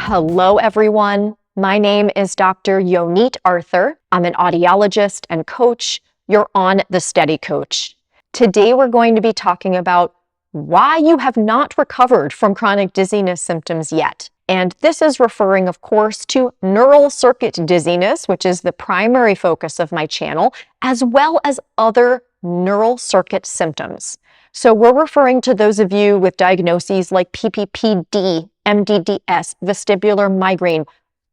Hello, everyone. My name is Dr. Yonit Arthur. I'm an audiologist and coach. You're on the Steady Coach. Today, we're going to be talking about why you have not recovered from chronic dizziness symptoms yet. And this is referring, of course, to neural circuit dizziness, which is the primary focus of my channel, as well as other neural circuit symptoms. So we're referring to those of you with diagnoses like PPPD, MdDS, vestibular migraine,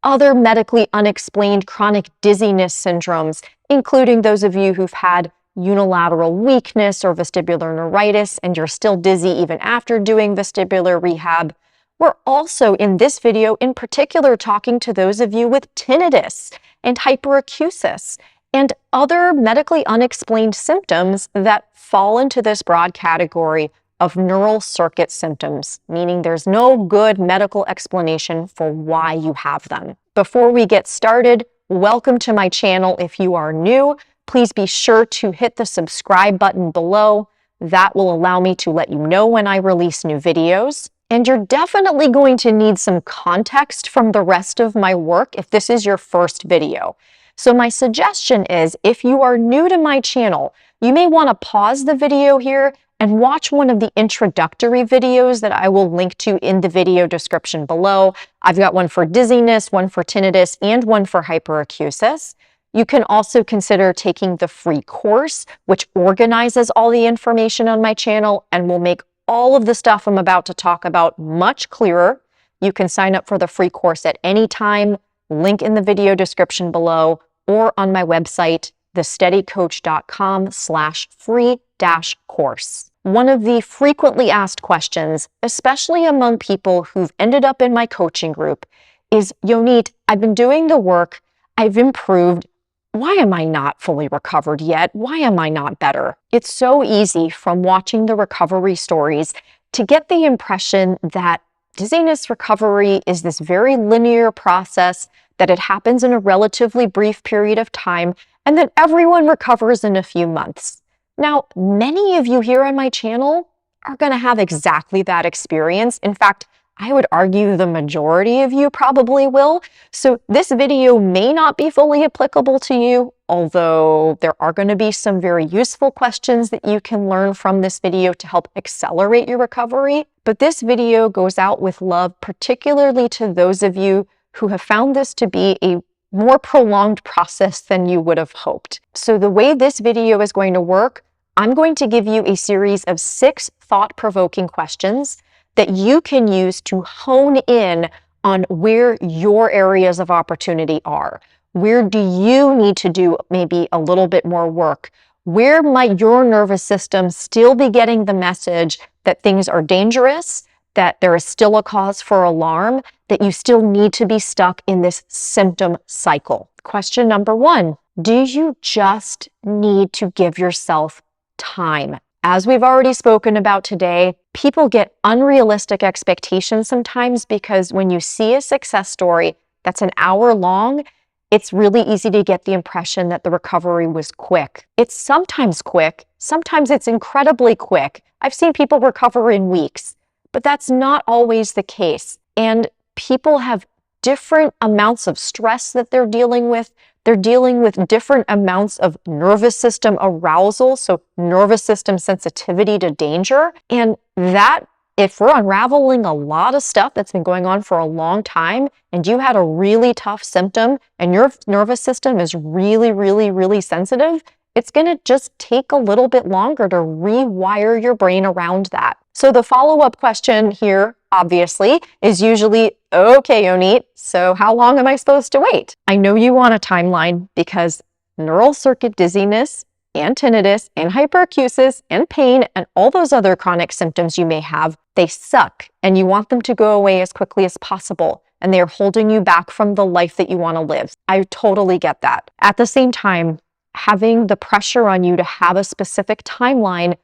other medically unexplained chronic dizziness syndromes, including those of you who've had unilateral weakness or vestibular neuritis and you're still dizzy even after doing vestibular rehab. We're also in this video in particular talking to those of you with tinnitus and hyperacusis and other medically unexplained symptoms that fall into this broad category of neural circuit symptoms, meaning there's no good medical explanation for why you have them. Before we get started, welcome to my channel. If you are new, please be sure to hit the subscribe button below. That will allow me to let you know when I release new videos. And you're definitely going to need some context from the rest of my work if this is your first video. So my suggestion is, if you are new to my channel, you may want to pause the video here and watch one of the introductory videos that I will link to in the video description below. I've got one for dizziness, one for tinnitus, and one for hyperacusis. You can also consider taking the free course, which organizes all the information on my channel and will make all of the stuff I'm about to talk about much clearer. You can sign up for the free course at any time, link in the video description below, or on my website, thesteadycoach.com/free-course. One of the frequently asked questions, especially among people who've ended up in my coaching group, is, Yonit, I've been doing the work, I've improved, why am I not fully recovered yet? Why am I not better? It's so easy from watching the recovery stories to get the impression that dizziness recovery is this very linear process, that it happens in a relatively brief period of time, and that everyone recovers in a few months. Now, many of you here on my channel are going to have exactly that experience. In fact, I would argue the majority of you probably will. So this video may not be fully applicable to you, although there are going to be some very useful questions that you can learn from this video to help accelerate your recovery. But this video goes out with love, particularly to those of you who have found this to be a more prolonged process than you would have hoped. So the way this video is going to work, I'm going to give you a series of 6 thought-provoking questions that you can use to hone in on where your areas of opportunity are. Where do you need to do maybe a little bit more work? Where might your nervous system still be getting the message that things are dangerous, that there is still a cause for alarm, that you still need to be stuck in this symptom cycle? Question number 1, do you just need to give yourself time? As we've already spoken about today, people get unrealistic expectations sometimes because when you see a success story that's an hour long, it's really easy to get the impression that the recovery was quick. It's sometimes quick, sometimes it's incredibly quick. I've seen people recover in weeks, but that's not always the case. And people have different amounts of stress that they're dealing with. They're dealing with different amounts of nervous system arousal, so nervous system sensitivity to danger. And that, if we're unraveling a lot of stuff that's been going on for a long time, and you had a really tough symptom, and your nervous system is really, really, really sensitive, it's going to just take a little bit longer to rewire your brain around that. So the follow-up question here, obviously, is usually, okay, Yonit, so how long am I supposed to wait? I know you want a timeline because neural circuit dizziness and tinnitus and hyperacusis and pain and all those other chronic symptoms you may have, they suck and you want them to go away as quickly as possible. And they are holding you back from the life that you want to live. I totally get that. At the same time, having the pressure on you to have a specific timeline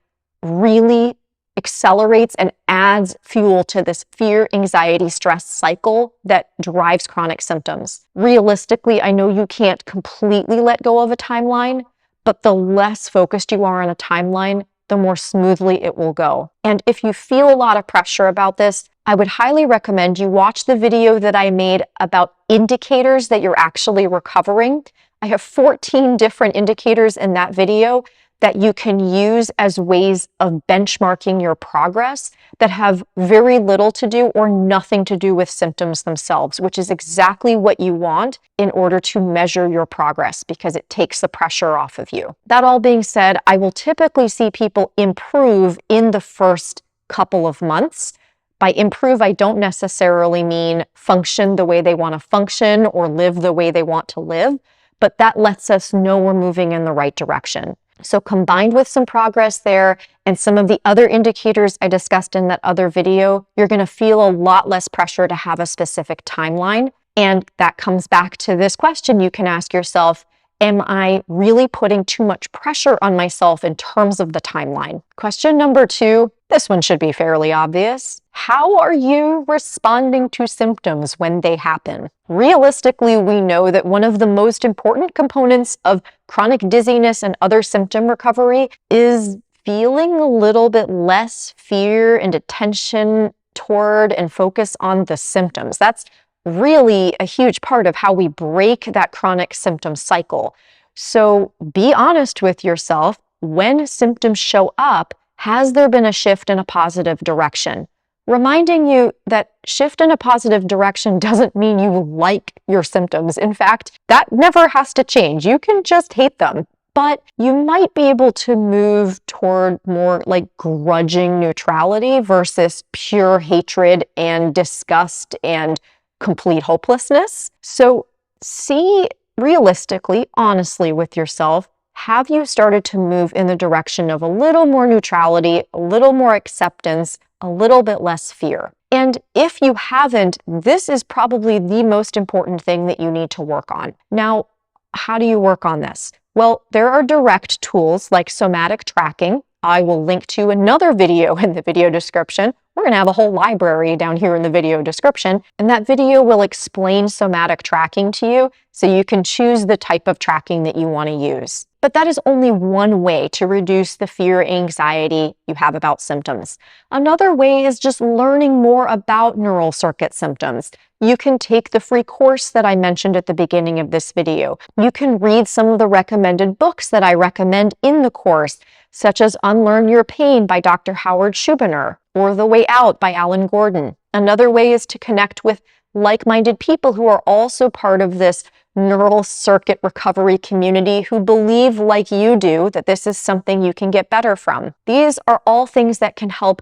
really accelerates and adds fuel to this fear, anxiety, stress cycle that drives chronic symptoms. Realistically, I know you can't completely let go of a timeline, but the less focused you are on a timeline, the more smoothly it will go. And if you feel a lot of pressure about this, I would highly recommend you watch the video that I made about indicators that you're actually recovering. I have 14 different indicators in that video that you can use as ways of benchmarking your progress that have very little to do or nothing to do with symptoms themselves, which is exactly what you want in order to measure your progress because it takes the pressure off of you. That all being said, I will typically see people improve in the first couple of months. By improve, I don't necessarily mean function the way they want to function or live the way they want to live, but that lets us know we're moving in the right direction. So combined with some progress there and some of the other indicators I discussed in that other video, you're going to feel a lot less pressure to have a specific timeline. And that comes back to this question you can ask yourself, am I really putting too much pressure on myself in terms of the timeline? Question number 2, this one should be fairly obvious. How are you responding to symptoms when they happen? Realistically, we know that one of the most important components of chronic dizziness and other symptom recovery is feeling a little bit less fear and attention toward and focus on the symptoms. That's really a huge part of how we break that chronic symptom cycle. So be honest with yourself. When symptoms show up, has there been a shift in a positive direction? Reminding you that shift in a positive direction doesn't mean you like your symptoms. In fact, that never has to change. You can just hate them. But you might be able to move toward more like grudging neutrality versus pure hatred and disgust and complete hopelessness. So see realistically, honestly with yourself, have you started to move in the direction of a little more neutrality, a little more acceptance, a little bit less fear? And if you haven't, this is probably the most important thing that you need to work on. Now, how do you work on this? Well, there are direct tools like somatic tracking. I will link to another video in the video description. We're going to have a whole library down here in the video description, and that video will explain somatic tracking to you so you can choose the type of tracking that you want to use. But that is only one way to reduce the fear and anxiety you have about symptoms. Another way is just learning more about neural circuit symptoms. You can take the free course that I mentioned at the beginning of this video. You can read some of the recommended books that I recommend in the course, such as Unlearn Your Pain by Dr. Howard Schubiner or The Way Out by Alan Gordon. Another way is to connect with like-minded people who are also part of this neural circuit recovery community who believe, like you do, that this is something you can get better from. These are all things that can help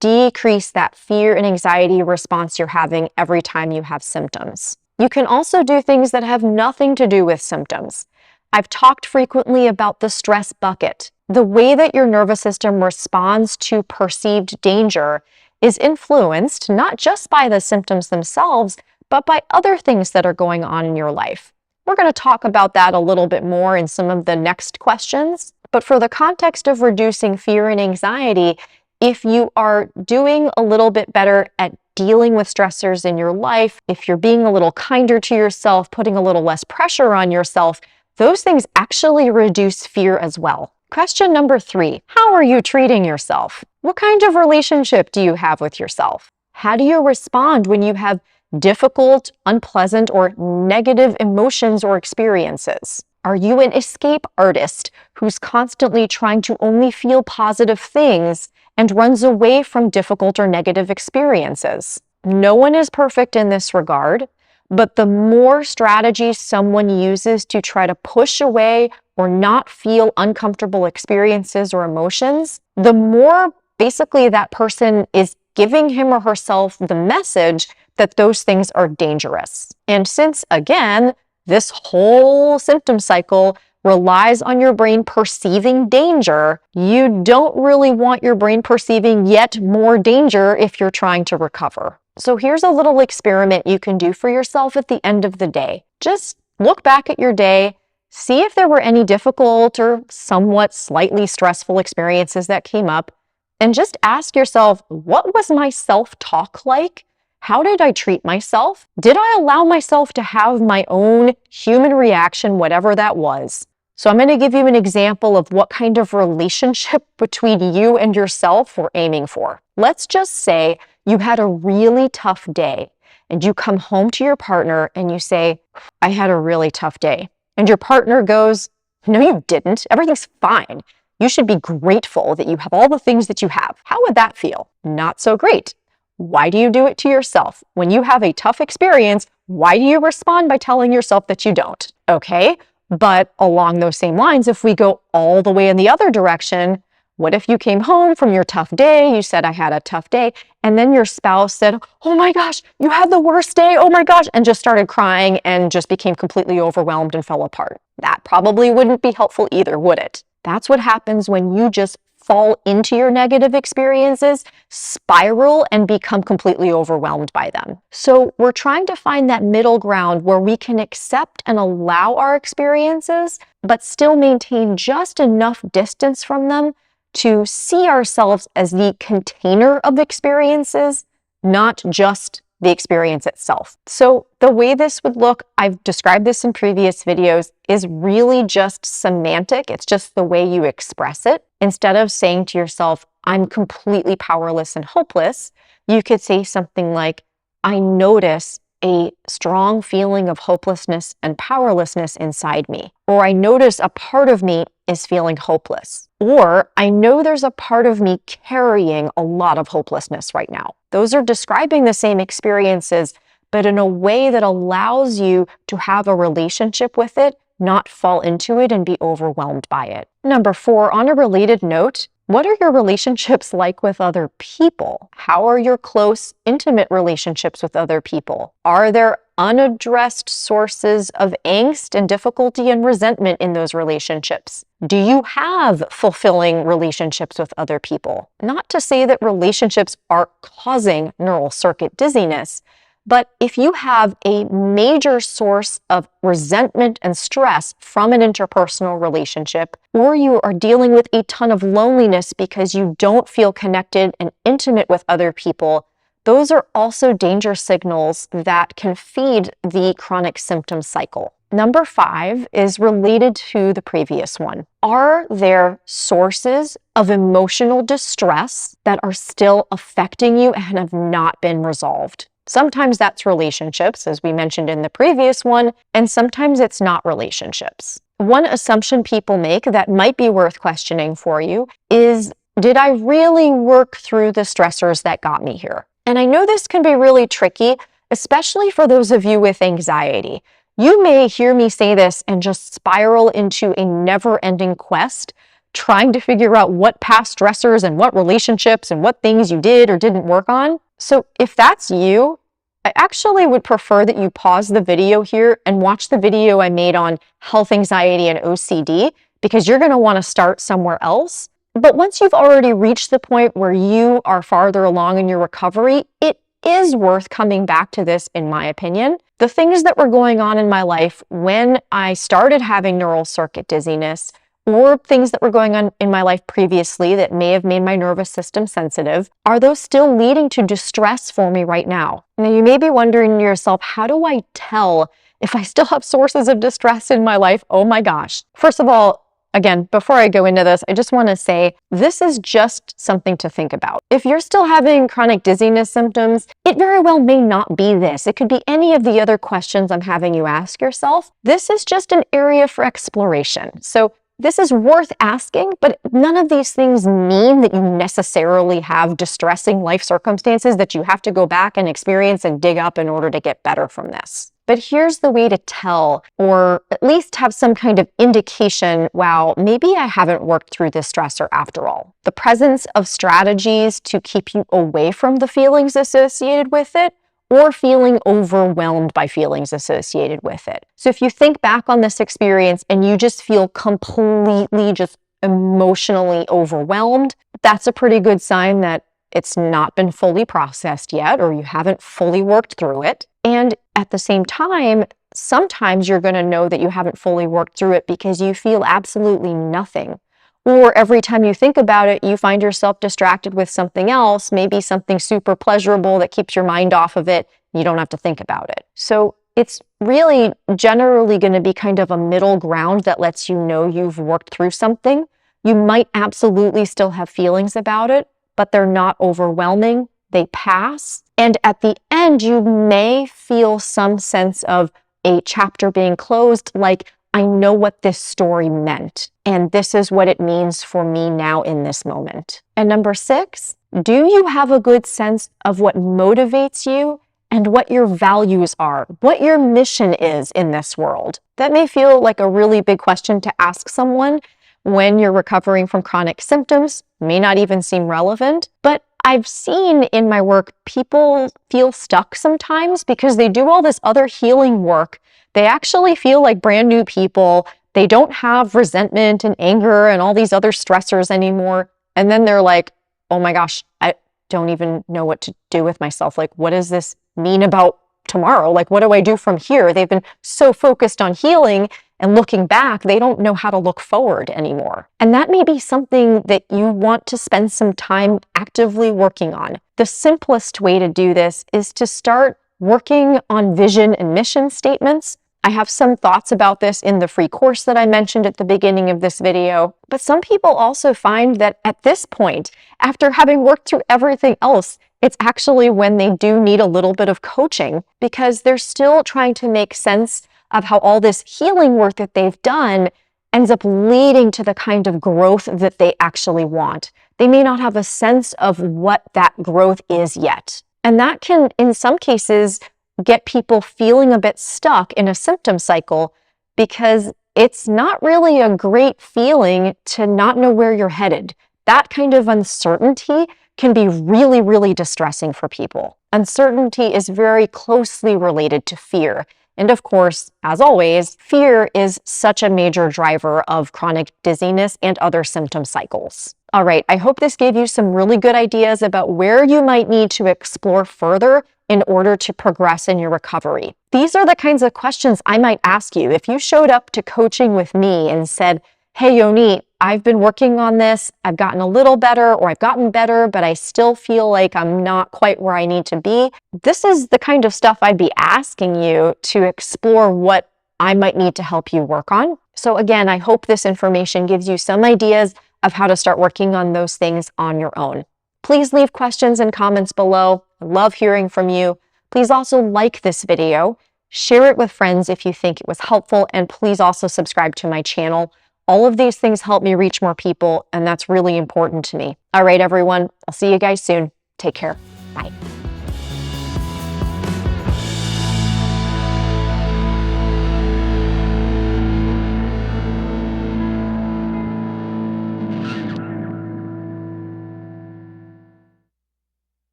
decrease that fear and anxiety response you're having every time you have symptoms. You can also do things that have nothing to do with symptoms. I've talked frequently about the stress bucket. The way that your nervous system responds to perceived danger is influenced not just by the symptoms themselves, but by other things that are going on in your life. We're going to talk about that a little bit more in some of the next questions. But for the context of reducing fear and anxiety, if you are doing a little bit better at dealing with stressors in your life, if you're being a little kinder to yourself, putting a little less pressure on yourself, those things actually reduce fear as well. Question number 3, how are you treating yourself? What kind of relationship do you have with yourself? How do you respond when you have difficult, unpleasant, or negative emotions or experiences? Are you an escape artist who's constantly trying to only feel positive things and runs away from difficult or negative experiences? No one is perfect in this regard, but the more strategies someone uses to try to push away or not feel uncomfortable experiences or emotions, the more basically that person is giving him or herself the message that those things are dangerous. And since, again, this whole symptom cycle relies on your brain perceiving danger, you don't really want your brain perceiving yet more danger if you're trying to recover. So here's a little experiment you can do for yourself at the end of the day. Just look back at your day, see if there were any difficult or somewhat slightly stressful experiences that came up, and just ask yourself, what was my self-talk like? How did I treat myself? Did I allow myself to have my own human reaction, whatever that was? So I'm going to give you an example of what kind of relationship between you and yourself we're aiming for. Let's just say you had a really tough day and you come home to your partner and you say, I had a really tough day. And your partner goes, no, you didn't. Everything's fine. You should be grateful that you have all the things that you have. How would that feel? Not so great. Why do you do it to yourself? When you have a tough experience, why do you respond by telling yourself that you don't? Okay, but along those same lines, if we go all the way in the other direction, what if you came home from your tough day, you said, I had a tough day, and then your spouse said, oh my gosh, you had the worst day, oh my gosh, and just started crying and just became completely overwhelmed and fell apart. That probably wouldn't be helpful either, would it? That's what happens when you just fall into your negative experiences, spiral, and become completely overwhelmed by them. So we're trying to find that middle ground where we can accept and allow our experiences, but still maintain just enough distance from them to see ourselves as the container of experiences, not just the experience itself. So the way this would look, I've described this in previous videos, is really just semantic. It's just the way you express it. Instead of saying to yourself, I'm completely powerless and hopeless, you could say something like, I notice a strong feeling of hopelessness and powerlessness inside me. Or I notice a part of me is feeling hopeless. Or I know there's a part of me carrying a lot of hopelessness right now. Those are describing the same experiences, but in a way that allows you to have a relationship with it, not fall into it and be overwhelmed by it. Number 4, on a related note, what are your relationships like with other people? How are your close, intimate relationships with other people? Are there unaddressed sources of angst and difficulty and resentment in those relationships? Do you have fulfilling relationships with other people? Not to say that relationships are causing neural circuit dizziness, but if you have a major source of resentment and stress from an interpersonal relationship, or you are dealing with a ton of loneliness because you don't feel connected and intimate with other people, those are also danger signals that can feed the chronic symptom cycle. Number 5 is related to the previous one. Are there sources of emotional distress that are still affecting you and have not been resolved? Sometimes that's relationships, as we mentioned in the previous one, and sometimes it's not relationships. One assumption people make that might be worth questioning for you is, did I really work through the stressors that got me here? And I know this can be really tricky, especially for those of you with anxiety. You may hear me say this and just spiral into a never-ending quest, trying to figure out what past stressors and what relationships and what things you did or didn't work on. So if that's you, I actually would prefer that you pause the video here and watch the video I made on health anxiety and OCD, because you're going to want to start somewhere else. But once you've already reached the point where you are farther along in your recovery, it is worth coming back to this, in my opinion. The things that were going on in my life when I started having neural circuit dizziness, or things that were going on in my life previously that may have made my nervous system sensitive, are those still leading to distress for me right now? Now, you may be wondering to yourself, how do I tell if I still have sources of distress in my life? Oh my gosh. First of all, again, before I go into this, I just want to say this is just something to think about. If you're still having chronic dizziness symptoms, it very well may not be this. It could be any of the other questions I'm having you ask yourself. This is just an area for exploration. So this is worth asking, but none of these things mean that you necessarily have distressing life circumstances that you have to go back and experience and dig up in order to get better from this. But here's the way to tell, or at least have some kind of indication, wow, maybe I haven't worked through this stressor after all. The presence of strategies to keep you away from the feelings associated with it, or feeling overwhelmed by feelings associated with it. So if you think back on this experience and you just feel completely just emotionally overwhelmed, that's a pretty good sign that it's not been fully processed yet, or you haven't fully worked through it. And at the same time, sometimes you're going to know that you haven't fully worked through it because you feel absolutely nothing. Or every time you think about it, you find yourself distracted with something else, maybe something super pleasurable that keeps your mind off of it. You don't have to think about it. So it's really generally going to be kind of a middle ground that lets you know you've worked through something. You might absolutely still have feelings about it, but they're not overwhelming. They pass. And at the end, you may feel some sense of a chapter being closed, like, I know what this story meant, and this is what it means for me now in this moment. And number 6, do you have a good sense of what motivates you and what your values are, what your mission is in this world? That may feel like a really big question to ask someone when you're recovering from chronic symptoms, may not even seem relevant, but I've seen in my work people feel stuck sometimes because they do all this other healing work. They actually feel like brand new people. They don't have resentment and anger and all these other stressors anymore. And then they're like, oh my gosh, I don't even know what to do with myself. Like, what does this mean about tomorrow? Like, what do I do from here? They've been so focused on healing and looking back, they don't know how to look forward anymore. And that may be something that you want to spend some time actively working on. The simplest way to do this is to start working on vision and mission statements. I have some thoughts about this in the free course that I mentioned at the beginning of this video. But some people also find that at this point, after having worked through everything else, it's actually when they do need a little bit of coaching because they're still trying to make sense of how all this healing work that they've done ends up leading to the kind of growth that they actually want. They may not have a sense of what that growth is yet. And that can, in some cases, get people feeling a bit stuck in a symptom cycle because it's not really a great feeling to not know where you're headed. That kind of uncertainty can be really, really distressing for people. Uncertainty is very closely related to fear. And of course, as always, fear is such a major driver of chronic dizziness and other symptom cycles. All right, I hope this gave you some really good ideas about where you might need to explore further in order to progress in your recovery. These are the kinds of questions I might ask you if you showed up to coaching with me and said, hey, Yonit, I've been working on this, I've gotten a little better, or I've gotten better, but I still feel like I'm not quite where I need to be. This is the kind of stuff I'd be asking you to explore what I might need to help you work on. So again, I hope this information gives you some ideas of how to start working on those things on your own. Please leave questions and comments below. I love hearing from you. Please also like this video, share it with friends if you think it was helpful, and please also subscribe to my channel. All of these things help me reach more people, and that's really important to me. All right, everyone, I'll see you guys soon. Take care. Bye.